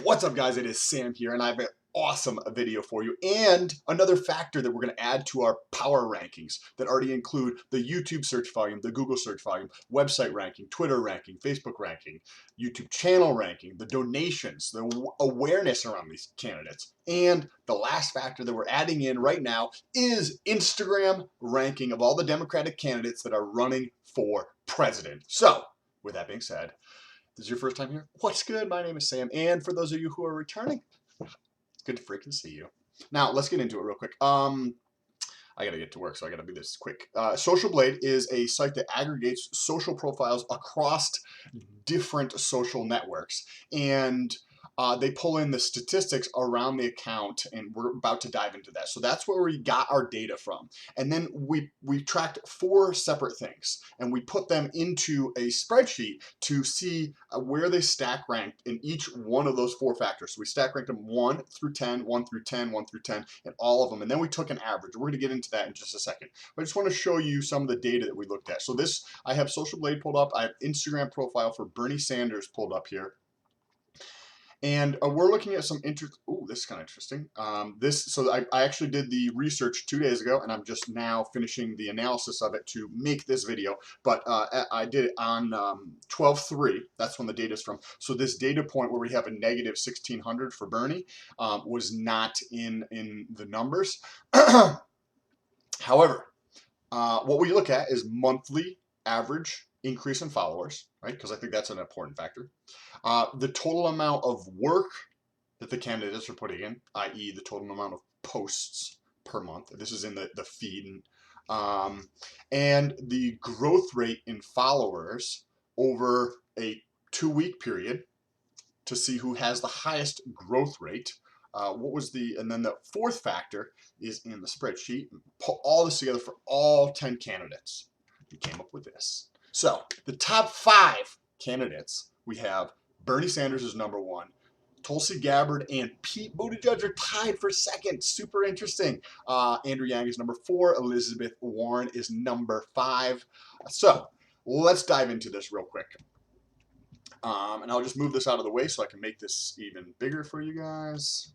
What's up, guys? It is Sam here, and I have an awesome video for you and another factor that we're going to add to our power rankings that already include the YouTube search volume, the Google search volume, website ranking, Twitter ranking, Facebook ranking, YouTube channel ranking, the donations, the awareness around these candidates. And the last factor that we're adding in right now is Instagram ranking of all the Democratic candidates that are running for president. So, with that being said, this is your first time here? What's good? My name is Sam, and for those of you who are returning, it's good to freaking see you. Now, let's get into it real quick. I gotta get to work, so I gotta do this quick. Social Blade is a site that aggregates social profiles across different social networks, and they pull in the statistics around the account, and we're about to dive into that. So that's where we got our data from. And then we tracked 4 separate things, and we put them into a spreadsheet to see where they stack ranked in each one of those 4 factors. So we stack ranked them 1 through 10, 1 through 10, 1 through 10, and all of them. And then we took an average. We're gonna get into that in just a second. But I just wanna show you some of the data that we looked at. So this, I have Social Blade pulled up. I have Instagram profile for Bernie Sanders pulled up here. And we're looking at some this is kind of interesting. So I actually did the research 2 days ago, and I'm just now finishing the analysis of it to make this video. But I did it on 12/3. That's when the data is from. So this data point where we have a negative 1600 for Bernie was not in the numbers. However, what we look at is monthly average increase in followers, right? Because I think that's an important factor. The total amount of work that the candidates are putting in, i.e. the total amount of posts per month. This is in the feed. And the growth rate in followers over a 2-week period to see who has the highest growth rate. And then the 4th factor is in the spreadsheet. Put all this together for all 10 candidates. We came up with this. So the top 5 candidates, we have Bernie Sanders is number 1. Tulsi Gabbard and Pete Buttigieg are tied for 2nd. Super interesting. Andrew Yang is number 4. Elizabeth Warren is number 5. So let's dive into this real quick. And I'll just move this out of the way so I can make this even bigger for you guys.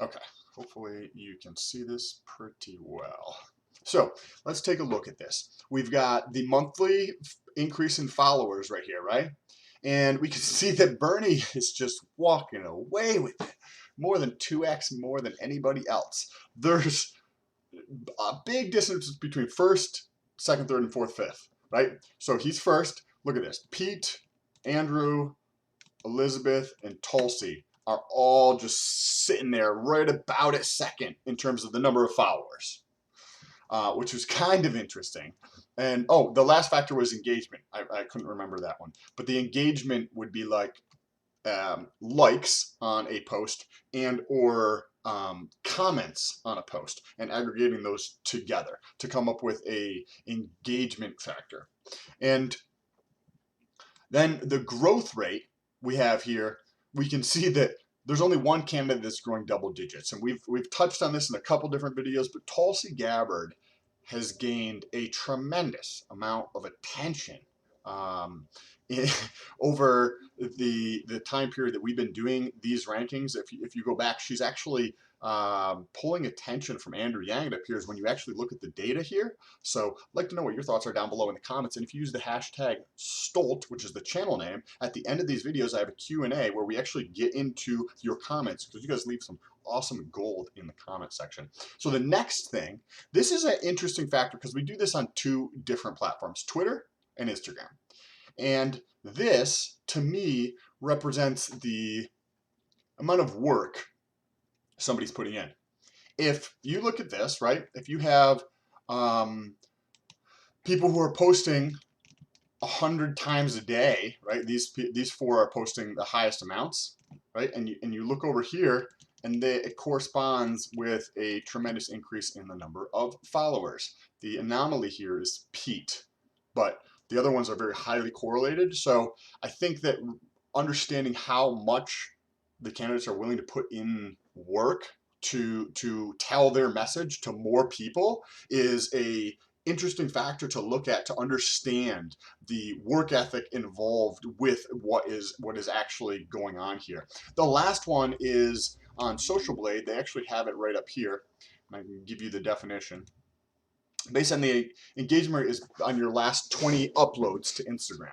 Okay, hopefully you can see this pretty well. So let's take a look at this. We've got the monthly increase in followers right here, right? And we can see that Bernie is just walking away with it. More than 2x more than anybody else. There's a big distance between 1st, 2nd, 3rd, and 4th, 5th, right? So he's 1st. Look at this. Pete, Andrew, Elizabeth, and Tulsi are all just sitting there right about at 2nd in terms of the number of followers. Which was kind of interesting. And the last factor was engagement. I couldn't remember that one. But the engagement would be like likes on a post and or comments on a post, and aggregating those together to come up with a engagement factor. And then the growth rate we have here, we can see that there's only one candidate that's growing double digits, and we've touched on this in a couple different videos, but Tulsi Gabbard has gained a tremendous amount of attention over the time period that we've been doing these rankings. If you go back, she's actually pulling attention from Andrew Yang, it appears, when you actually look at the data here. So I'd like to know what your thoughts are down below in the comments. And if you use the hashtag STOLT, which is the channel name, at the end of these videos, I have a Q&A where we actually get into your comments, because you guys leave some awesome gold in the comment section. So the next thing, this is an interesting factor because we do this on 2 different platforms, Twitter and Instagram. And this, to me, represents the amount of work somebody's putting in. If you look at this, right, if you have people who are posting 100 times a day, right, these 4 are posting the highest amounts, right, and you look over here, and it corresponds with a tremendous increase in the number of followers. The anomaly here is Pete, but the other ones are very highly correlated. So I think that understanding how much the candidates are willing to put in work to tell their message to more people is a interesting factor to look at to understand the work ethic involved with what is actually going on here. The last one is on Social Blade. They actually have it right up here. I can give you the definition. Based on the engagement is on your last 20 uploads to Instagram.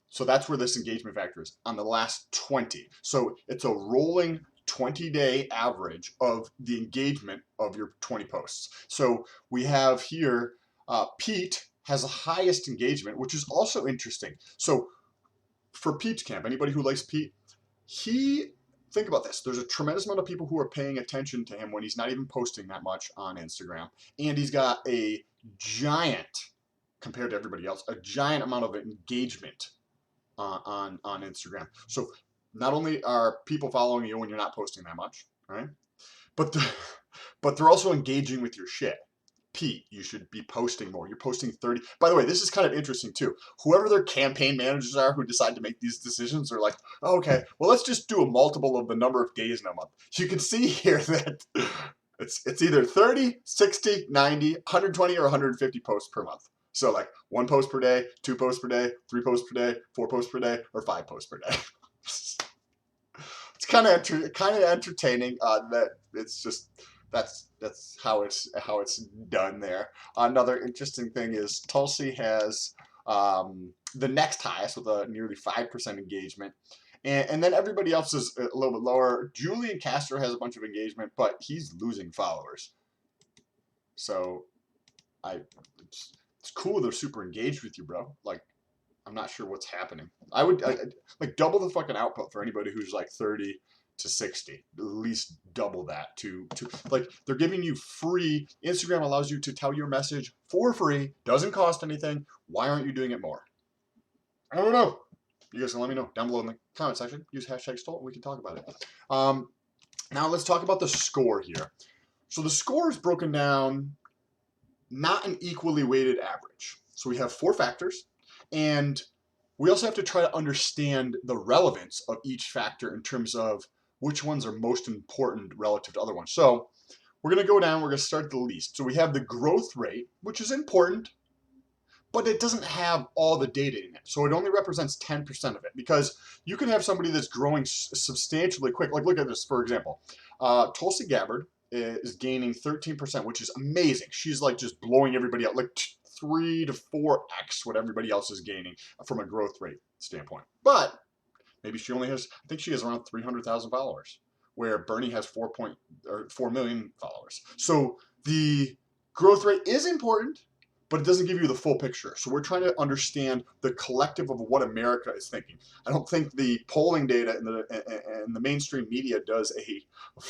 So that's where this engagement factor is, on the last 20. So it's a rolling 20-day average of the engagement of your 20 posts. So we have here, Pete has the highest engagement, which is also interesting. So for Pete's camp, anybody who likes Pete, think about this. There's a tremendous amount of people who are paying attention to him when he's not even posting that much on Instagram. And he's got a giant, compared to everybody else, a giant amount of engagement on Instagram. So not only are people following you when you're not posting that much, right? But they're also engaging with your shit. Pete, you should be posting more. You're posting 30. By the way, this is kind of interesting too. Whoever their campaign managers are who decide to make these decisions are like, oh, okay, well, let's just do a multiple of the number of days in a month. You can see here that it's either 30, 60, 90, 120, or 150 posts per month. So like 1 post per day, 2 posts per day, 3 posts per day, 4 posts per day, or 5 posts per day. It's kind of entertaining. That it's just that's how it's done there. Another interesting thing is Tulsi has the next highest with a nearly 5% engagement. And then everybody else is a little bit lower. Julian Castro has a bunch of engagement, but he's losing followers. So it's cool they're super engaged with you, bro. Like, I'm not sure what's happening. I like double the fucking output for anybody who's like 30 to 60. At least double that to like, they're giving you free. Instagram allows you to tell your message for free, doesn't cost anything. Why aren't you doing it more? I don't know. You guys can let me know down below in the comment section. Use hashtag STOLT and we can talk about it. Now let's talk about the score here. So the score is broken down, not an equally weighted average. So we have 4 factors, and we also have to try to understand the relevance of each factor in terms of which ones are most important relative to other ones. So we're going to go down, we're going to start at the least. So we have the growth rate, which is important, but it doesn't have all the data in it. So it only represents 10% of it, because you can have somebody that's growing substantially quick. Like look at this, for example. Tulsi Gabbard is gaining 13%, which is amazing. She's like just blowing everybody out, like 3 to 4x what everybody else is gaining from a growth rate standpoint. But maybe she only has, I think she has around 300,000 followers, where Bernie has 4 million followers. So the growth rate is important, but it doesn't give you the full picture. So we're trying to understand the collective of what America is thinking. I don't think the polling data and the mainstream media does a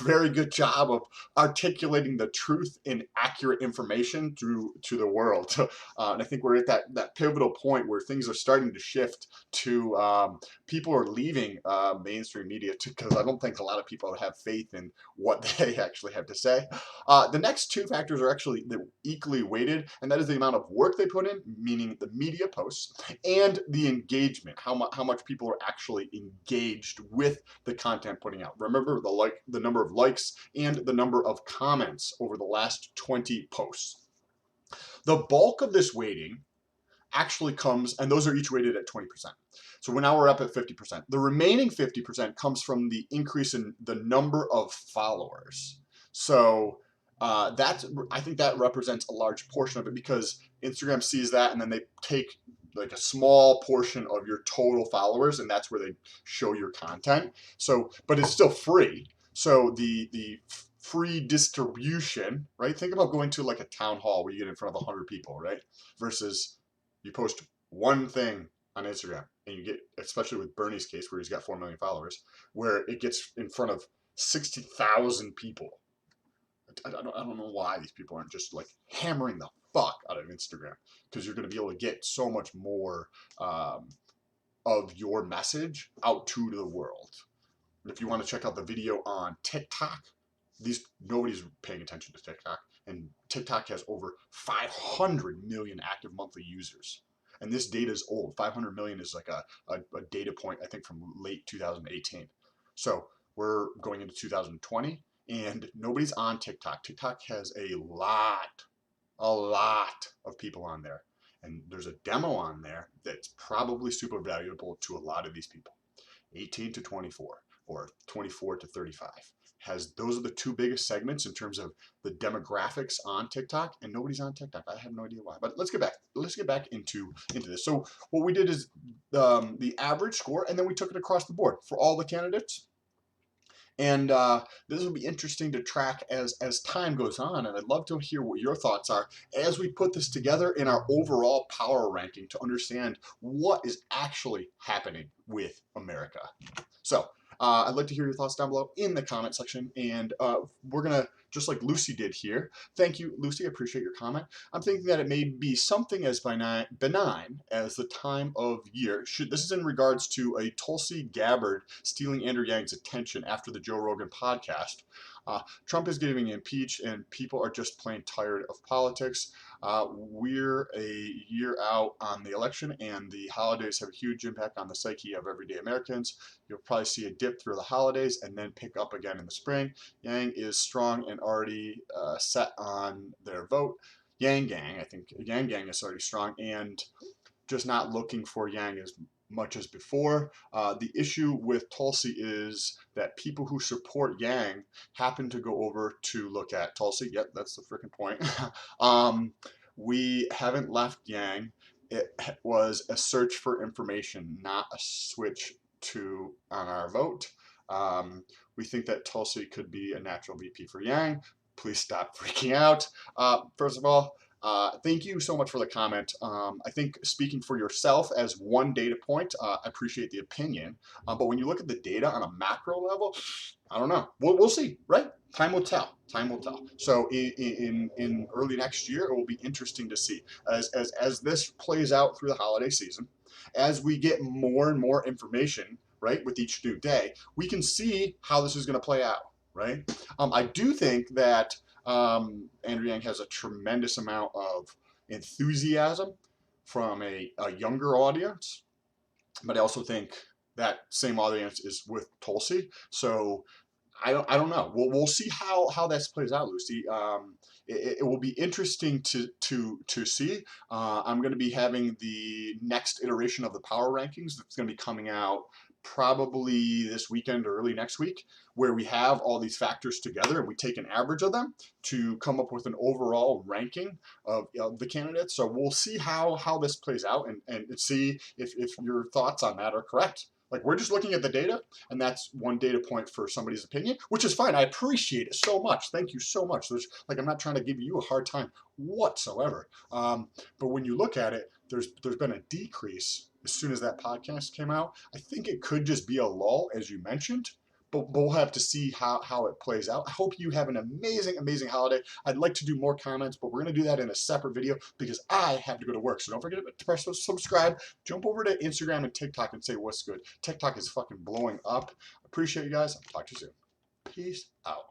very good job of articulating the truth and accurate information to the world. And I think we're at that pivotal point where things are starting to shift to people are leaving mainstream media because I don't think a lot of people have faith in what they actually have to say. The next 2 factors are actually equally weighted, and that is the amount of work they put in, meaning the media posts, and the engagement, how much people are actually engaged with the content putting out. Remember the number of likes and the number of comments over the last 20 posts. The bulk of this weighting actually comes, and those are each weighted at 20%. So now we're up at 50%. The remaining 50% comes from the increase in the number of followers. So I think that represents a large portion of it, because Instagram sees that and then they take like a small portion of your total followers, and that's where they show your content. So, but it's still free. So the free distribution, right? Think about going to like a town hall where you get in front of 100 people, right? Versus you post one thing on Instagram and you get, especially with Bernie's case where he's got 4 million followers, where it gets in front of 60,000 people. I don't know why these people aren't just like hammering the fuck out of Instagram, because you're going to be able to get so much more of your message out to the world. And if you want to check out the video on TikTok, nobody's paying attention to TikTok, and TikTok has over 500 million active monthly users. And this data is old. 500 million is like a data point, I think, from late 2018. So we're going into 2020. And nobody's on TikTok. TikTok has a lot a lot of people on there. And there's a demo on there that's probably super valuable to a lot of these people. 18 to 24 or 24 to 35 has those are the two biggest segments in terms of the demographics on TikTok, and nobody's on TikTok. I have no idea why, but let's get back into this. So what we did is the average score, and then we took it across the board for all the candidates. And this will be interesting to track as time goes on, and I'd love to hear what your thoughts are as we put this together in our overall power ranking to understand what is actually happening with America. So I'd like to hear your thoughts down below in the comment section, and we're gonna, just like Lucy did here. Thank you, Lucy, I appreciate your comment. I'm thinking that it may be something as benign as the time of year. This is in regards to a Tulsi Gabbard stealing Andrew Yang's attention after the Joe Rogan podcast. Trump is getting impeached, and people are just plain tired of politics. We're a year out on the election, and the holidays have a huge impact on the psyche of everyday Americans. You'll probably see a dip through the holidays and then pick up again in the spring. Yang is strong and already set on their vote. Yang Gang, I think Yang Gang is already strong and just not looking for Yang as much as before. The issue with Tulsi is that people who support Yang happen to go over to look at Tulsi. Yep, that's the freaking point. We haven't left Yang. It was a search for information, not a switch to on our vote. We think that Tulsi could be a natural VP for Yang. Please stop freaking out. First of all, thank you so much for the comment. I think speaking for yourself as one data point, I appreciate the opinion. But when you look at the data on a macro level, I don't know. We'll see, right? Time will tell. Time will tell. So in early next year, it will be interesting to see as this plays out through the holiday season, as we get more and more information, right, with each new day, we can see how this is going to play out, right? I do think that Andrew Yang has a tremendous amount of enthusiasm from a younger audience, but I also think that same audience is with Tulsi. So I don't know. We'll see how this plays out, Lucy. It will be interesting to see. I'm going to be having the next iteration of the power rankings that's going to be coming out probably this weekend or early next week, where we have all these factors together and we take an average of them to come up with an overall ranking of the candidates. So we'll see how this plays out and see if your thoughts on that are correct. Like, we're just looking at the data, and that's one data point for somebody's opinion, which is fine. I appreciate it so much. Thank you so much. I'm not trying to give you a hard time whatsoever. But when you look at it, there's been a decrease as soon as that podcast came out. I think it could just be a lull, as you mentioned, but we'll have to see how it plays out. I hope you have an amazing, amazing holiday. I'd like to do more comments, but we're going to do that in a separate video because I have to go to work. So don't forget to press subscribe. Jump over to Instagram and TikTok and say what's good. TikTok is fucking blowing up. Appreciate you guys. I'll talk to you soon. Peace out.